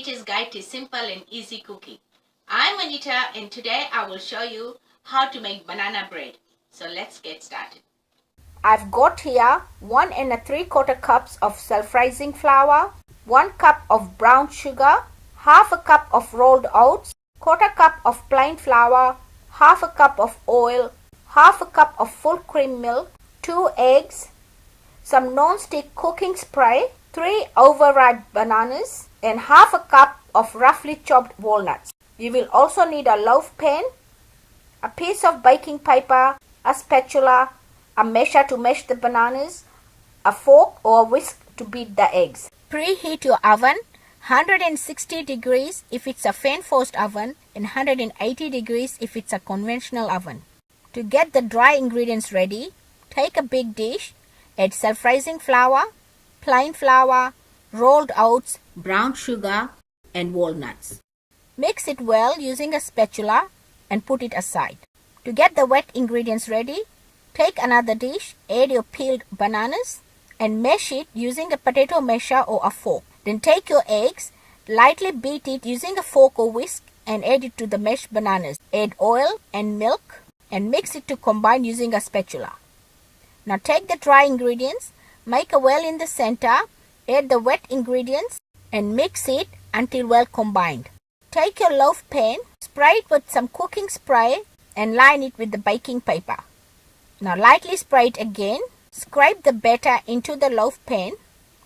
Anita's Guide to Simple and Easy Cooking. I'm Anita and today I will show you how to make banana bread. So let's get started. I've got here 1 3/4 cups of self-rising flour, 1 cup of brown sugar, half a cup of rolled oats, 1/4 cup of plain flour, half a cup of oil, half a cup of full cream milk, 2 eggs, some non-stick cooking spray, 3 overripe bananas, and half a cup of roughly chopped walnuts. You will also need a loaf pan, a piece of baking paper, a spatula, a mesher to mash the bananas, a fork or a whisk to beat the eggs. Preheat your oven 160 degrees if it's a fan-forced oven and 180 degrees if it's a conventional oven. To get the dry ingredients ready, take a big dish, add self-rising flour, plain flour, rolled oats, brown sugar, and walnuts. Mix it well using a spatula and put it aside. To get the wet ingredients ready, take another dish, add your peeled bananas, and mash it using a potato masher or a fork. Then take your eggs, lightly beat it using a fork or whisk, and add it to the mashed bananas. Add oil and milk and mix it to combine using a spatula. Now take the dry ingredients, make a well in the center, add the wet ingredients, and mix it until well combined. Take your loaf pan, spray it with some cooking spray, and line it with the baking paper. Now lightly spray it again. Scrape the batter into the loaf pan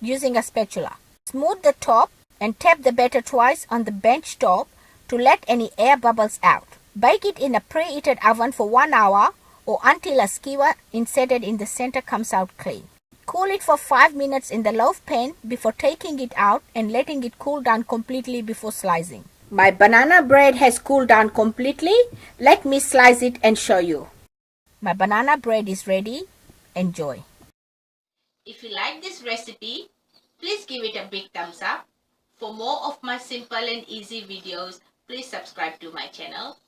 using a spatula. Smooth the top and tap the batter twice on the bench top to let any air bubbles out. Bake it in a preheated oven for 1 hour or until a skewer inserted in the center comes out clean. Cool it for 5 minutes in the loaf pan before taking it out and letting it cool down completely before slicing. My banana bread has cooled down completely. Let me slice it and show you. My banana bread is ready. Enjoy. If you like this recipe, please give it a big thumbs up. For more of my simple and easy videos, please subscribe to my channel.